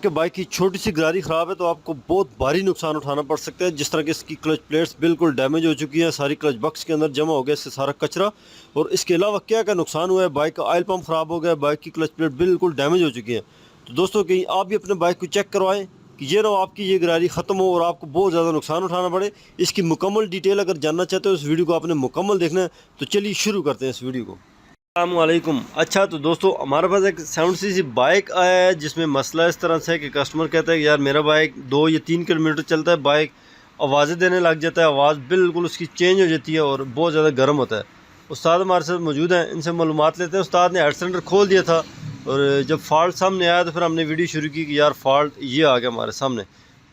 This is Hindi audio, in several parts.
आपके बाइक की छोटी सी गरारी ख़राब है तो आपको बहुत भारी नुकसान उठाना पड़ सकता है। जिस तरह की इसकी क्लच प्लेट्स बिल्कुल डैमेज हो चुकी हैं, सारी क्लच बॉक्स के अंदर जमा हो गया इससे सारा कचरा। और इसके अलावा क्या क्या नुकसान हुआ है, बाइक का ऑयल पंप ख़राब हो गया, बाइक की क्लच प्लेट बिल्कुल डैमेज हो चुकी है। तो दोस्तों कहीं आप भी अपने बाइक को चेक करवाएं कि ये रहो आपकी ये गरारी ख़त्म हो और आपको बहुत ज़्यादा नुकसान उठाना पड़े। इसकी मुकम्मल डिटेल अगर जानना चाहते हो इस वीडियो को आपने मुकम्मल देखना है। तो चलिए शुरू करते हैं इस वीडियो को। अस्सलामुअलैकुम। अच्छा तो दोस्तों हमारे पास एक 70cc बाइक आया है जिसमें मसला इस तरह से है कि कस्टमर कहता है कि यार मेरा बाइक 2 या 3 किलोमीटर चलता है, बाइक आवाज़ें देने लग जाता है, आवाज़ बिल्कुल उसकी चेंज हो जाती है और बहुत ज़्यादा गर्म होता है। उस्ताद हमारे साथ मौजूद हैं, इनसे मालूमात लेते हैं। उस्ताद ने हेड सिलेंडर खोल दिया था और जब फॉल्ट सामने आया तो फिर हमने वीडियो शुरू की कि यार फॉल्ट ये आ गया हमारे सामने।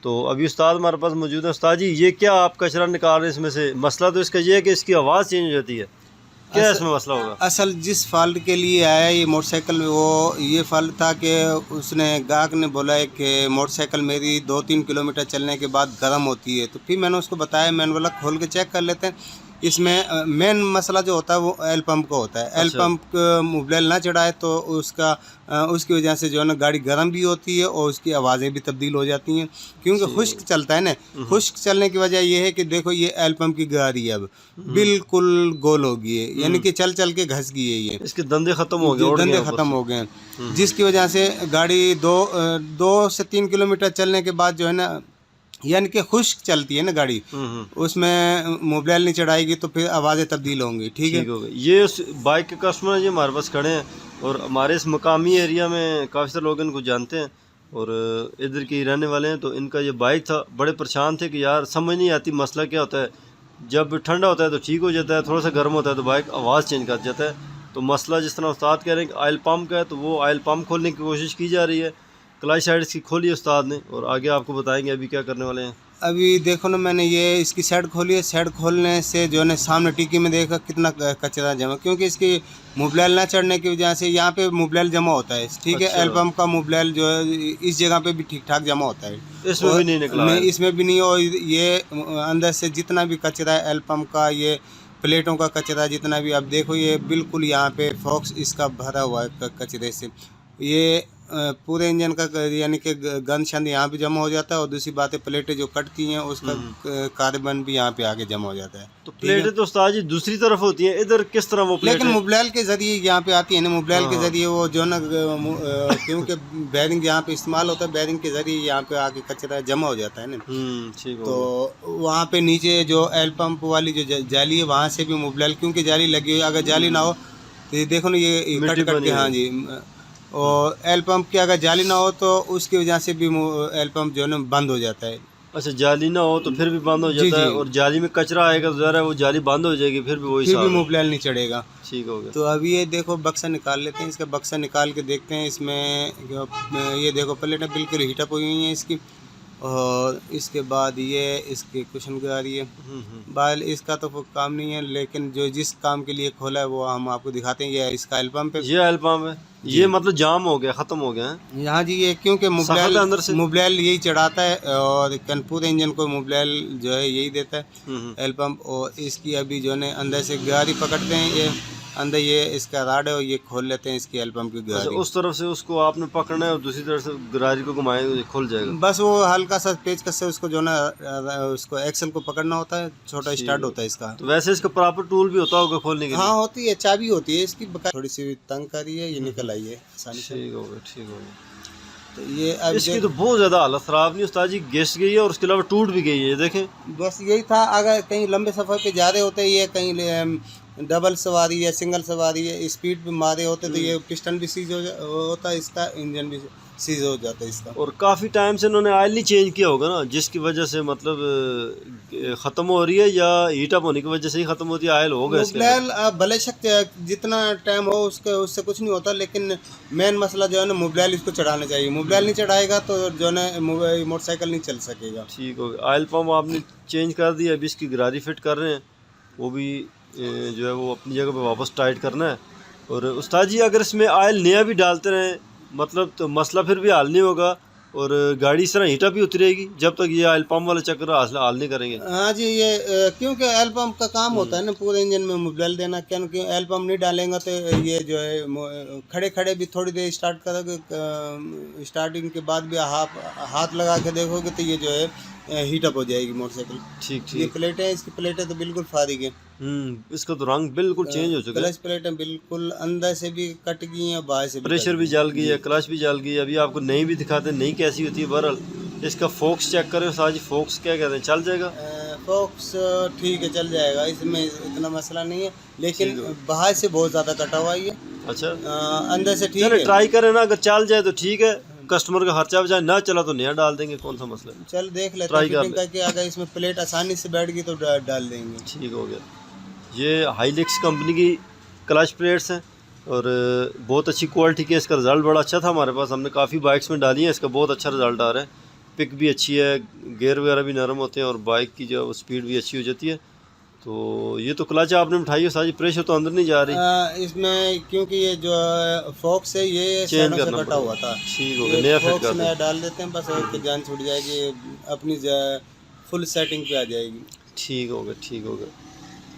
तो अभी उस्ताद हमारे पास मौजूद है। उस्ताद जी ये क्या आप कचरा निकाल रहे हैं इसमें से? मसला तो इसका ये है कि इसकी आवाज़ चेंज हो जाती है, क्या इसमें मसला होगा? असल जिस फॉल्ट के लिए आया ये मोटरसाइकिल, वो ये फॉल्ट था कि उसने गाहक ने बोला है कि मोटरसाइकिल मेरी 2-3 किलोमीटर चलने के बाद गर्म होती है। तो फिर मैंने उसको बताया, मैंने बोला खोल के चेक कर लेते हैं। इसमें मेन मसला जो होता है वो ऑयल पंप का होता है। ऑयल पंप मुबलेल ना चढ़ाए तो उसकी वजह से जो है ना गाड़ी गर्म भी होती है और उसकी आवाज़ें भी तब्दील हो जाती हैं, क्योंकि खुश्क चलता है ना। खुश्क चलने की वजह ये है कि देखो ये ऑयल पंप की गाड़ी अब बिल्कुल गोल हो गई है, यानी कि चल चल के घस गई है। ये इसके धंधे खत्म हो गए, धंधे खत्म हो गए हैं, जिसकी वजह से गाड़ी 2 से 3 किलोमीटर चलने के बाद जो है ना, यानी कि खुश्क चलती है ना गाड़ी, उसमें मोबाइल नहीं चढ़ाएगी तो फिर आवाज़ें तब्दील होंगी। ठीक है, ये उस बाइक के कस्टमर ये हमारे पास खड़े हैं और हमारे इस मकामी एरिया में काफ़ी सारे लोग इनको जानते हैं और इधर के रहने वाले हैं। तो इनका ये बाइक था, बड़े परेशान थे कि यार समझ नहीं आती मसला क्या होता है। जब ठंडा होता है तो ठीक हो जाता है, थोड़ा सा गर्म होता है तो बाइक आवाज़ चेंज कर जाता है। तो मसला जिस तरह उस्ताद कह रहे हैं कि ऑयल पम्प का है, तो वो ऑयल पम्प खोलने की कोशिश की जा रही है। क्लच साइड इसकी खोली उस्ताद ने और आगे आपको बताएंगे अभी क्या करने वाले हैं। अभी देखो ना, मैंने ये इसकी साइड खोली है। साइड खोलने से जो है ना सामने टिक्की में देखा कितना कचरा जमा, क्योंकि इसकी मुबलैल ना चढ़ने की वजह से यहाँ पे मुबलैल जमा होता है। ठीक है, ऑयल पंप का मुबलैल जो है इस जगह पे भी ठीक ठाक जमा होता है, इसमें भी नहीं निकला है। इसमें भी नहीं। और ये अंदर से जितना भी कचरा है ऑयल पंप का, ये प्लेटों का कचरा जितना भी, अब देखो ये बिल्कुल यहाँ पे फॉक्स इसका भरा हुआ है कचरे से। ये पूरे इंजन का यानी कि गंद शंद यहाँ भी जमा हो जाता है और दूसरी बात है प्लेटें जो कटती हैं उसका कार्बन भी यहाँ पे आगे जमा हो जाता है। तो प्लेटें तो उस्ताद जी दूसरी तरफ होती हैं, इधर किस तरह वो प्लेटें? लेकिन मुबलैल के जरिए यहाँ पे आती है ना, मुबलैल के जरिए वो जो ना, क्योंकि बैरिंग यहाँ पे इस्तेमाल होता है, बैरिंग के जरिए यहाँ पे आके कचरा जमा हो जाता है ना। ठीक। तो वहाँ पे नीचे जो ऑयल पंप वाली जो जाली है वहाँ से भी मुबलैल, क्योंकि जाली लगी हुई, अगर जाली ना हो तो ये देखो ना ये कट कट के, हाँ जी। और ऑयल पंप की अगर जाली ना हो तो उसकी वजह से भी ऑयल पंप जो है ना बंद हो जाता है। अच्छा, जाली ना हो तो फिर भी बंद हो जाता है और जाली में कचरा आएगा तो ज़रा वो जाली बंद हो जाएगी, फिर भी वही मोबाइल नहीं चढ़ेगा। ठीक हो गया। तो अभी ये देखो बक्सा निकाल लेते हैं, इसका बक्सा निकाल के देखते हैं इसमें। ये देखो प्लेटें बिल्कुल हीटअप हुई हुई हैं इसकी, और इसके बाद ये इसकी कुशन आ रही है। बाल इसका तो काम नहीं है, लेकिन जो जिस काम के लिए खोला है वो हम आपको दिखाते हैं। ये इसका ऑयल पंप है, ये ऑयल पंप है, ये मतलब जाम हो गया, ख़त्म हो गया है। यहाँ जी ये क्योंकि मुबलैल यही चढ़ाता है और पूरे इंजन को मुबलैल जो है यही देता है ऑयल पंप। और इसकी अभी जो है अंदर से गाड़ी पकड़ते हैं, ये अंदर ये इसका राड है और ये खोल लेते हैं इसकी ऑयल पंप की गाड़ी। अच्छा, उस तरफ से उसको आपने पकड़ना है और दूसरी तरफ से गाड़ी को घुमाएंगे खुल जाएगा। बस वो हल्का सा पेचकस से उसको जो ना उसको एक्सल को पकड़ना होता है, छोटा स्टार्ट होता है इसका। तो वैसे इसका प्रॉपर टूल भी होता होगा खोलने के लिए? हाँ होती है, चाबी होती है इसकी, थोड़ी सी तंग कर रही है, ये निकल आई है आसानी से। ठीक हो गया, ठीक हो गया। तो ये अब इसकी तो बहुत ज़्यादा हालत ख़राब नहीं उस्ताद जी, घिस गई है और उसके अलावा टूट भी गई है, देखें। बस यही था, अगर कहीं लंबे सफ़र पे जा रहे होते, ये कहीं डबल सवारी या सिंगल सवारी है, स्पीड पे मारे होते तो ये पिस्टन भी सीज होता है इसका, इंजन भी सीज हो जाता है इसका। और काफ़ी टाइम से इन्होंने ऑयल नहीं चेंज किया होगा ना, जिसकी वजह से मतलब ख़त्म हो रही है, या हीटअप होने की वजह से ही ख़त्म होती है? ऑयल होगा इसके भले शक जितना टाइम हो उससे कुछ नहीं होता, लेकिन मेन मसला जो है ना मुबलैल इसको चढ़ाना चाहिए। मुबलैल नहीं चढ़ाएगा तो जो है मोटरसाइकिल नहीं चल सकेगा। ठीक हो गया। ऑयल पंप आपने चेंज कर दिया, अभी इसकी गरारी फिट कर रहे हैं, वो भी जो है वो अपनी जगह पे वापस टाइट करना है। और उस्ताद जी अगर इसमें ऑयल नया भी डालते रहें मतलब तो मसला फिर भी हल नहीं होगा और गाड़ी इस तरह हीटअप भी होती रहेगी जब तक ये ऑयल पंप वाला चक्कर हाल नहीं करेंगे। हाँ जी, ये क्योंकि ऑयल पंप का काम होता है ना पूरे इंजन में मोबिल देना, क्योंकि ऑयल पंप नहीं डालेंगे तो ये जो है खड़े खड़े भी थोड़ी देर स्टार्ट करोगे, स्टार्टिंग के बाद भी हाथ लगा के देखोगे तो ये जो है हीटअप हो जाएगी मोटरसाइकिल। ठीक ये प्लेटें, इसकी प्लेटें तो बिल्कुल फारिग है। इसका तो रंग बिल्कुल चेंज हो चुका है। क्लच प्लेटें बिल्कुल अंदर से भी कट गई हैं, बाहर से भी प्रेशर भी जल गई है, क्लच भी जल गई है। अभी आपको नई भी दिखाते हैं नई कैसी होती है। बहरहाल इसका फोक्स चेक करें साजी, फोक्स क्या कहते हैं, चल जाएगा? फोक्स ठीक है, चल जाएगा, इसमें इतना मसला नहीं है, लेकिन बाहर से बहुत ज़्यादा कटा हुआ है ये। अच्छा, अंदर से ठीक है। ट्राई करें ना, अगर चल जाए तो ठीक है, कस्टमर का खर्चा बचाए, ना चला तो नया डाल देंगे, कौन सा मसला है। चल देख लेते हैं फिटिंग करके, अगर इसमें प्लेट आसानी से बैठ गई तो डाल देंगे। ठीक हो गया। ये हाइलिक्स कंपनी की क्लच प्लेट्स हैं और बहुत अच्छी क्वालिटी के। इसका रिज़ल्ट बड़ा अच्छा था हमारे पास, हमने काफ़ी बाइक्स में डाली है, इसका बहुत अच्छा रिज़ल्ट आ रहा है। पिक भी अच्छी है, गियर वगैरह भी नरम होते हैं और बाइक की जो स्पीड भी अच्छी हो जाती है। तो ये तो क्लच आपने उठाई है साजी, प्रेशर तो अंदर नहीं जा रही इसमें, क्योंकि ये जो फोक्स है ये चेंज से कटा हुआ था। ठीक हो गया, नया फिट कर नया डाल देते हैं बस, और जान छूट जाएगी, अपनी फुल सेटिंग पे आ जाएगी। ठीक हो गया, ठीक हो गया।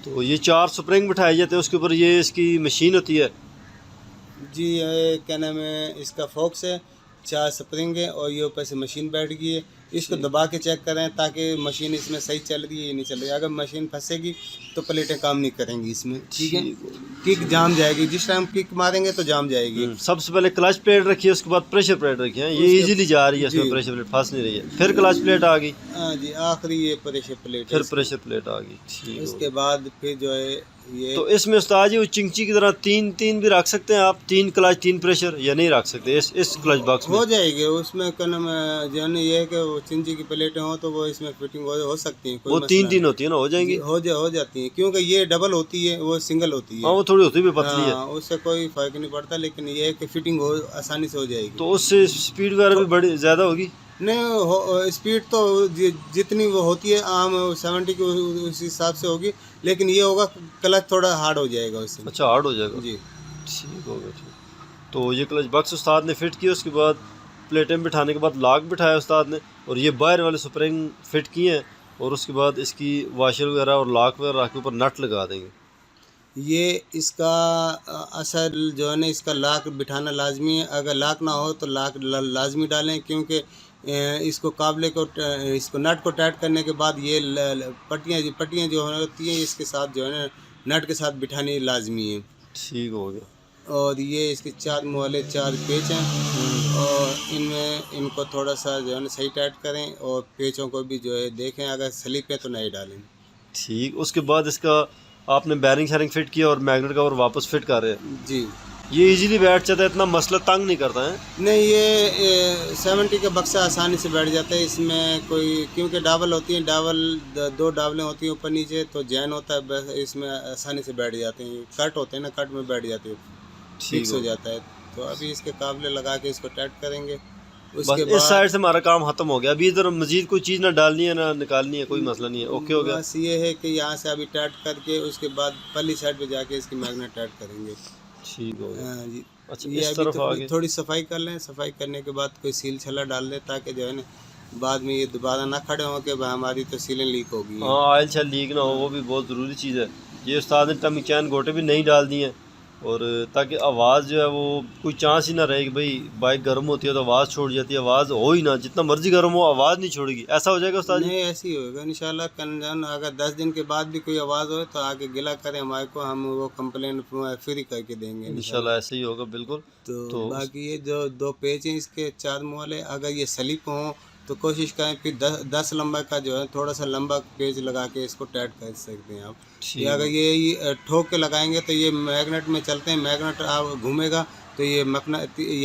तो ये 4 स्प्रिंग बिठाए जाते हैं, उसके ऊपर ये इसकी मशीन होती है जी। ये क्या नाम है, इसका फोक्स है, 4 स्प्रिंग है और ये ऊपर से मशीन बैठ गई है। इसको दबा के चेक करें ताकि मशीन इसमें सही चल रही है या नहीं चल रही है। अगर मशीन फंसेगी तो प्लेटें काम नहीं करेंगी इसमें, ठीक है, किक जाम जाएगी, जिस टाइम किक मारेंगे तो जाम जाएगी। सबसे पहले क्लच प्लेट रखी है, उसके बाद प्रेशर प्लेट रखी है, ये इजीली जा रही है, इसमें प्रेशर प्लेट फंस नहीं रही है। फिर क्लच प्लेट आ गई, हाँ जी, आखिरी ये प्रेशर प्लेट, फिर प्रेशर प्लेट आ गई। ठीक, इसके बाद फिर जो है ये, तो इसमें उस्ताद जी वो चिंची की तरह 3 भी रख सकते हैं आप, 3 क्लच 3 प्रेशर, या नहीं रख सकते इस क्लच बॉक्स में? हो जाएगी उसमें, क्या नाम है, जो है ये है कि वो चिंची की प्लेटें हो तो वो इसमें फिटिंग हो सकती है। वो 3 होती है ना, हो जाएंगी, हो जाती है, क्योंकि ये डबल होती है, वो सिंगल होती है। हाँ, वो थोड़ी होती भी पतली है, उससे कोई फर्क नहीं पड़ता, लेकिन ये है कि फिटिंग हो आसानी से हो जाएगी। तो उससे स्पीड वगैरह भी बड़ी ज़्यादा होगी? नहीं, स्पीड तो जितनी वो होती है आम 70 की उस हिसाब से होगी, लेकिन ये होगा क्लच थोड़ा हार्ड हो जाएगा उससे। अच्छा, हार्ड हो जाएगा जी। ठीक हो गया, ठीक। तो ये क्लच बॉक्स उस्ताद ने फिट किया, उसके बाद प्लेटें बिठाने के बाद लॉक बिठाया उस्ताद ने, और ये बाहर वाले स्प्रिंग फिट किए हैं, और उसके बाद इसकी वाशर वगैरह और लॉक वगैरह रख के ऊपर नट लगा देंगे। ये इसका असर जो है ना, इसका लॉक बिठाना लाजमी है। अगर लॉक ना हो तो लॉक लाजमी डालें, क्योंकि इसको काबले को, इसको नट को टाइट करने के बाद ये पट्टियाँ जो होती हैं इसके साथ जो है ना, नट के साथ बिठानी लाजमी है। ठीक हो गया। और ये इसके 4 मुँह वाले 4 पेच हैं, और इनमें इनको थोड़ा सा जो है ना सही टाइट करें, और पेचों को भी जो है देखें, अगर स्लिप है तो नहीं डालें। ठीक, उसके बाद इसका आपने बैरिंग शैरिंग फिट किया और मैग्नेट कवर वापस फिट कर रहे हैं जी। ये इजीली बैठ जाता है, इतना मसला तंग नहीं करता है? नहीं, ये 70 का बक्सा आसानी से बैठ जाता है, इसमें कोई, क्योंकि डाबल होती है, 2 डाबलें होती हैं ऊपर नीचे, तो जैन होता है, बस इसमें आसानी से बैठ जाते हैं। कट होते हैं ना, कट में बैठ जाते हैं, फिक्स हो जाता है। तो अभी इसके काबले लगा के इसको टाइट करेंगे। उसके बस इस साइड से हमारा काम खत्म हो गया, अभी इधर मजीद कोई चीज़ ना डालनी है ना निकालनी है, कोई मसला नहीं है, ओके हो गया। बस ये है कि यहाँ से अभी टाइट करके उसके बाद पल्ली साइड पे जाके इसकी मैग्नेट टाइट करेंगे। ठीक हो गया। हाँ जी। अच्छा, ये इस अभी तरफ तो आगे थोड़ी सफाई कर लें, सफाई करने के बाद कोई सील छल्ला डाल दें, ताकि जो है ना बाद में ये दोबारा ना खड़े हों कि भाई हमारी तो सीलें लीक हो गई। हाँ, ऑयल छल लीक ना हो, वो भी बहुत ज़रूरी चीज़ है। ये उस्ताद ने टमी चैन गोटे भी नहीं डाल दिए हैं, और ताकि आवाज़ जो है वो कोई चांस ही ना रहे कि भाई बाइक गर्म होती है तो आवाज़ छोड़ जाती है, आवाज़ हो ही ना, जितना मर्जी गर्म हो आवाज़ नहीं छोड़ेगी, ऐसा हो जाएगा उस्ताद? नहीं, ऐसे ही होगा इंशाल्लाह। कंजन अगर 10 दिन के बाद भी कोई आवाज़ हो तो आके गिला करें हमारे को, हम वो कंप्लेन फ्री करके देंगे इंशाल्लाह। ऐसे ही होगा बिल्कुल। तो बाकी ये जो 2 पेच हैं इसके 4 मुँह वाले, अगर ये स्लिप हों तो कोशिश करें फिर 10 लंबा का जो है थोड़ा सा लंबा पेज लगा के इसको टाइट कर सकते हैं आप। या अगर ये ठोक के लगाएंगे तो ये मैग्नेट में चलते हैं, मैग्नेट आप घूमेगा तो ये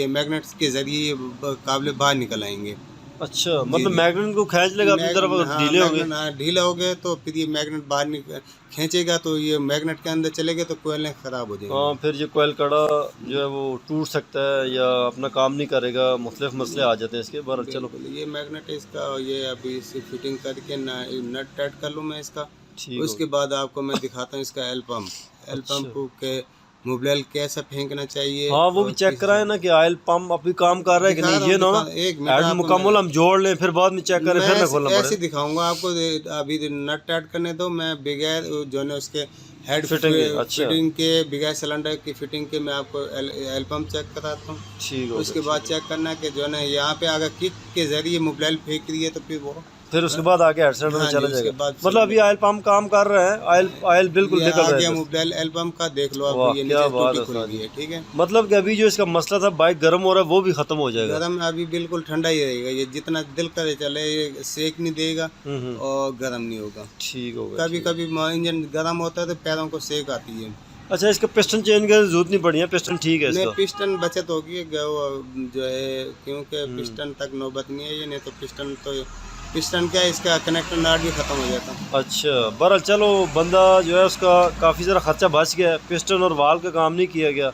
मैग्नेट के ज़रिए ये काबले बाहर निकल आएंगे। अच्छा, मतलब मैग्नेट को खींच लेगा अपनी तरफ, अगर ढीले हो गए? ढीले हो गए तो फिर ये मैग्नेट बाहर खींचेगा, तो ये मैग्नेट के अंदर चले गए तो कोयलें ख़राब हो जाएंगी। हाँ, फिर ये कोयल कड़ा जो है वो टूट सकता है या अपना काम नहीं करेगा, मुख्तलिफ मसले आ जाते हैं इसके बारे। चलो, ये मैग्नेट इसका, ये अभी इसे फिटिंग करके नट टाइट कर लूँ मैं इसका। ठीक। उसके बाद आपको मैं दिखाता हूँ इसका एल पंप के मोबिल कैसा फेंकना चाहिए। हाँ वो भी चेक कराए ना कि ऑयल पंप अभी काम कर रहा है कि नहीं, ये ना एक मिनट ऐड आपको मुकम्मल हम जोड़ लें फिर बाद में चेक करें मैं फिर ना खोलना ऐसे पड़े। दिखाऊंगा आपको। अभी नट ऐड करने दो, मैं बगैर जो है उसके हेड फिटिंग है, अच्छा फिटिंग के, बगैर सिलेंडर की फिटिंग के मैं आपको एल पंप चेक कराता हूँ। ठीक हो उसके गया। बाद चेक करना है कि जो है ना यहाँ पे अगर किक के जरिए मोबाइल फेंक रही है तो फिर वो फिर उसके बाद आगे हेड सिलेंडर में हाँ जी, चला उसके जाएगा। बाद मतलब अभी ऑयल पंप काम कर रहे हैं, ऑयल ऑयल बिल्कुल ये निकल आ रहा है गया इधर से। मोबाइल एल पंप का, देख लो आप, वाह ये क्या नीचे बात टूटी है खुल उस्ताद गई जी। है। ठीक है, मतलब कि अभी जो इसका मसला था बाइक गर्म हो रहा है वो भी खत्म हो जाएगा। गर्म अभी बिल्कुल ठंडा ही रहेगा, ये जितना दिल करे चले, ये सेक नहीं देगा हम्म। और गर्म नहीं होगा। ठीक हो गया। कभी कभी इंजन गर्म होता है तो पैरों को सेक आती है। अच्छा इसका पिस्टन चेंज करने की जरूरत नहीं पड़ी है, पिस्टन ठीक है नहीं, इसका। पिस्टन बचत होगी जो है, क्योंकि पिस्टन तक नौबत नहीं है ये, नहीं तो पिस्टन क्या है, इसका कनेक्टर नाट भी खत्म हो जाता। अच्छा बहरहाल चलो बंदा जो है उसका काफ़ी ज़रा खर्चा बच गया है, पिस्टन और वाल का काम नहीं किया गया,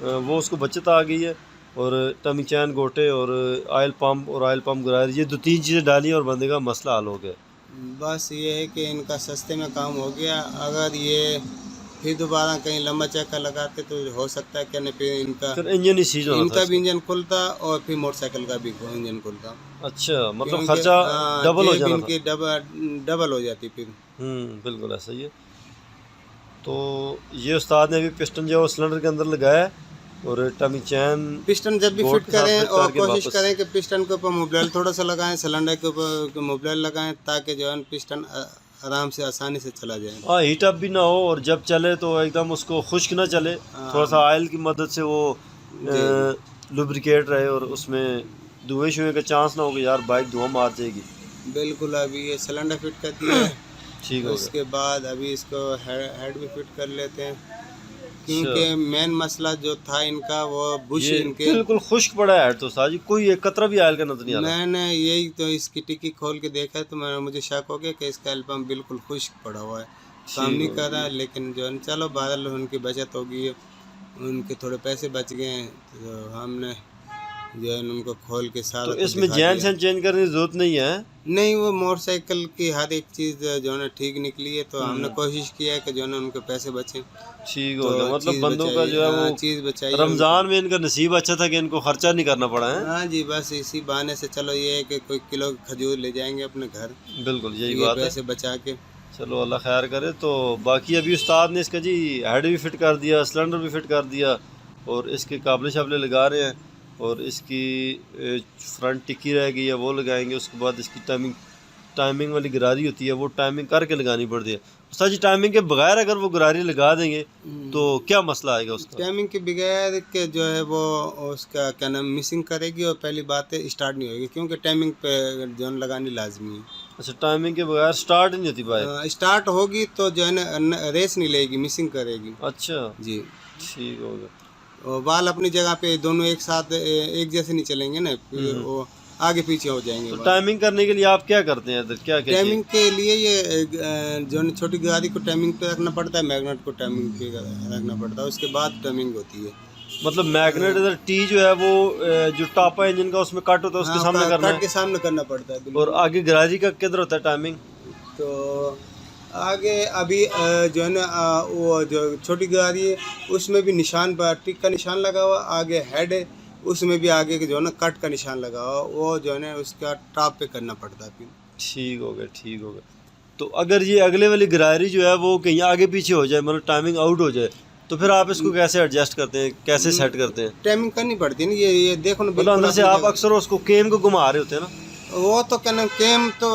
वो उसको बचत आ गई है। और टमी चैन गोटे और ऑयल पंप गिरायर ये 2-3 चीज़ें डाली और बंदे का मसला हल हो गया। बस ये है कि इनका सस्ते में काम हो गया। अगर ये फिर दोबारा कहीं लंबा चक्कर लगाते तो हो सकता है कि नहीं, फिर फिर इंजन ही सीज होना था इनका भी इसका। इंजन खुलता और फिर मोटरसाइकिल का भी इंजन खुलता। अच्छा मतलब क्योंकि खर्चा डबल हो जेब जाना था। इनकी डबल हो जाती फिर। बिल्कुल ऐसा ही है। तो ये उस्ताद ने अभी पिस्टन जो है वो सिलेंडर के अंदर लगाया है और टमी चैन पिस्टन जब भी बोल्ट फिट के साथ करें फिट और करके कोशिश वापस। करें कि पिस्टन के ऊपर मोबिल थोड़ा सा लगाएं, सिलेंडर के ऊपर मोबिल लगाएं, ताकि जो है पिस्टन आराम से आसानी से चला जाए। हाँ हीट अप भी ना हो और जब चले तो एकदम उसको खुश्क ना चले, थोड़ा सा ऑयल की मदद से वो लुब्रिकेट रहे और उसमें धुएं शुएं का चांस ना हो कि यार बाइक धुआं मार जाएगी। बिल्कुल, अभी ये सिलेंडर फिट कर दिया है। ठीक हो गया। उसके बाद अभी इसको हेड भी फिट कर लेते हैं, अच्छा क्योंकि मेन मसला जो था इनका वो बुश ये इनके। बिल्कुल खुश्क पड़ा है तो साजी, कोई एक कतरा भी ऑयल का नजर नहीं आ रहा। मैंने यही तो इसकी टिक्की खोल के देखा तो मुझे शक हो गया कि इसका एल्बम बिल्कुल खुश्क पड़ा हुआ है, काम नहीं कर रहा है। लेकिन जो है चलो बहरहाल उनकी बचत होगी, उनके थोड़े पैसे बच गए हैं, तो हमने जो है उनको खोल के सारा तो कुछ इसमें दिखा जैन दिया। सेन चेंज करने की जरूरत नहीं है। नहीं, वो मोटरसाइकिल की हर एक चीज़ जो है ना ठीक निकली है, तो हमने कोशिश किया है कि जो है ना उनके पैसे बचें। ठीक हो तो गया। मतलब चीज़ बंदों का बचाई, जो है हाँ, वो चीज़ बचाई रमजान में इनका नसीब अच्छा था कि इनको खर्चा नहीं करना पड़ा है। हाँ जी, बस इसी बहाने से चलो ये है कि कोई किलो खजूर ले जाएंगे अपने घर, बिल्कुल यही ये बात है। पैसे बचा के। चलो अल्लाह खैर करे। तो बाकी अभी उस्ताद ने इसका जी हेड भी फिट कर दिया, सिलेंडर भी फिट कर दिया और इसके काबले शाबले लगा रहे हैं और इसकी फ्रंट टिक्की रह गई है वो लगाएंगे। उसके बाद इसकी टाइमिंग वाली गरारी होती है वो टाइमिंग करके लगानी पड़ती है। उस्ताद जी टाइमिंग के बगैर अगर वो गरारी लगा देंगे तो क्या मसला आएगा उसका? टाइमिंग के बगैर के जो है वो उसका क्या नाम मिसिंग करेगी और पहली बात है स्टार्ट नहीं होगी, क्योंकि टाइमिंग पे जो है लगानी लाजमी है। अच्छा टाइमिंग के बगैर स्टार्ट ही नहीं होती बाइक। स्टार्ट होगी तो जो है ना रेस नहीं लेगी, मिसिंग करेगी। अच्छा जी, ठीक हो गया। और बाल अपनी जगह पे दोनों एक साथ एक जैसे नहीं चलेंगे ना, फिर वो आगे पीछे हो जाएंगे तो बाल। टाइमिंग करने के लिए आप क्या करते हैं इधर, क्या क्या चीज़? टाइमिंग के लिए ये जो है ना छोटी गाड़ी को टाइमिंग पे रखना पड़ता है, मैग्नेट को टाइमिंग पे रखना पड़ता है, उसके बाद टाइमिंग होती है। मतलब मैग्नेट इधर टी जो है वो जो टॉप है इंजन का उसमें कट होता है उसके सामने करना कट है के सामने करना पड़ता है, बिल्कुल। और आगे गरारी का किधर होता है टाइमिंग? तो आगे अभी जो है ना वो जो छोटी गाड़ी है उसमें भी निशान पर टिक का निशान लगा हुआ, आगे हेड है उसमें भी आगे के जो है ना कट का निशान लगा हुआ, वो जो है ना उसका टॉप पे करना पड़ता है फिर। ठीक हो गया ठीक हो गया। तो अगर ये अगले वाली गरारी जो है वो कहीं आगे पीछे हो जाए, मतलब टाइमिंग आउट हो जाए, तो फिर आप इसको कैसे एडजस्ट करते हैं, कैसे सेट करते हैं? टाइमिंग करनी पड़ती है ना, ये देखो ना, मतलब बिल्कुल अंदर से अपनी आप जगह। अक्सर उसको केम को घुमा रहे होते हैं ना? वो तो क्या नाम केम तो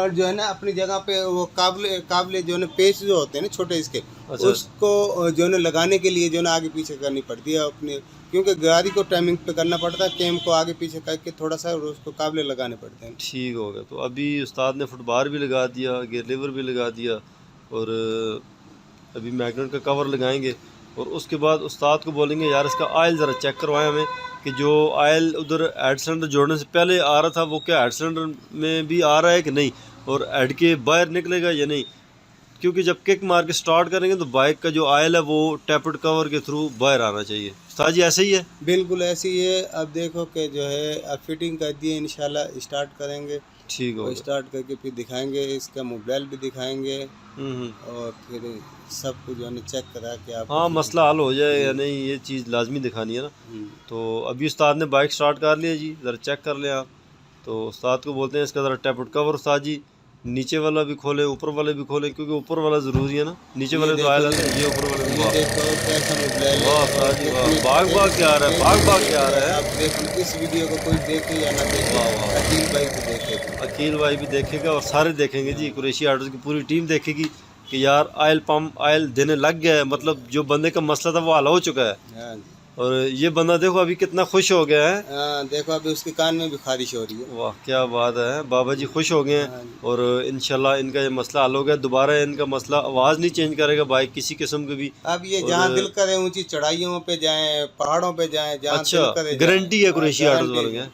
जो है ना अपनी जगह पे वो काबले जो है ना पेच जो होते हैं ना छोटे इसके, अच्छा। उसको जो है ना लगाने के लिए जो है ना आगे पीछे करनी पड़ती है अपने, क्योंकि गाड़ी को टाइमिंग पे करना पड़ता है, केम को आगे पीछे करके थोड़ा सा और उसको काबले लगाने पड़ते हैं। ठीक हो गया। तो अभी उस्ताद ने फुटबार भी लगा दिया, गियर लीवर भी लगा दिया और अभी मैग्नेट का कवर लगाएंगे और उसके बाद उस्ताद को बोलेंगे यार इसका ऑयल ज़रा चेक करवाएं हमें कि जो ऑयल उधर हेड सिलेंडर जोड़ने से पहले आ रहा था वो क्या हेड सिलेंडर में भी आ रहा है कि नहीं और हेड के बाहर निकलेगा या नहीं। क्योंकि जब किक मार के स्टार्ट करेंगे तो बाइक का जो ऑयल है वो टैपेड कवर के थ्रू बाहर आना चाहिए। उस्ताद जी ऐसे ही है? बिल्कुल ऐसे ही है। अब देखो कि जो है अब फिटिंग कर दी है, इंशाल्लाह स्टार्ट करेंगे ठीक और होगा। स्टार्ट करके फिर दिखाएंगे, इसका मोबाइल भी दिखाएंगे हम्म। और फिर सब कुछ जो है चेक करा के आप। हाँ, मसला हल हो जाए या नहीं ये चीज़ लाजमी दिखानी है ना। तो अभी उस्ताद ने बाइक स्टार्ट कर लिया जी, ज़रा चेक कर लें आप। तो उस्ताद को बोलते हैं इसका ज़रा टैपेड कवर उस्ताद जी नीचे वाला भी खोलें ऊपर वाले भी खोलें, क्योंकि ऊपर वाला ज़रूरी है ना, नीचे वाले तो आयल है, ये ऊपर वाले भी। ये देखो कैसा मोबाइल है। वाह उस्ताद जी वाह, भाग भाग के आ रहा है, भाग भाग के आ रहा है। आप देखो इस वीडियो को कोई देखे या ना देखे, वाह वाह, अकील भाई को देखे। अकील भाई भी देखेगा और सारे देखेंगे जी, कुरैशी ऑटोज़ की पूरी टीम देखेगी कि यार ऑयल पम्प ऑयल देने लग गया है, मतलब जो बंदे का मसला था वो हल हो चुका है। हाँ और ये बंदा देखो अभी कितना खुश हो गया है। हाँ, देखो अभी उसके कान में भी खारिश हो रही है। वाह क्या बात है, बाबा जी खुश हो गए हैं और इंशाल्लाह इनका ये मसला हल हो गया। दोबारा इनका मसला आवाज़ नहीं चेंज करेगा बाइक किसी किस्म की भी। अब ये जहाँ दिल करे ऊंची चढ़ाइयों पे जाएं, पहाड़ों पे जाएं, जहाँ अच्छा, दिल करे गारंटी है जाएं। कुरैशी ऑटोज़ वालों के।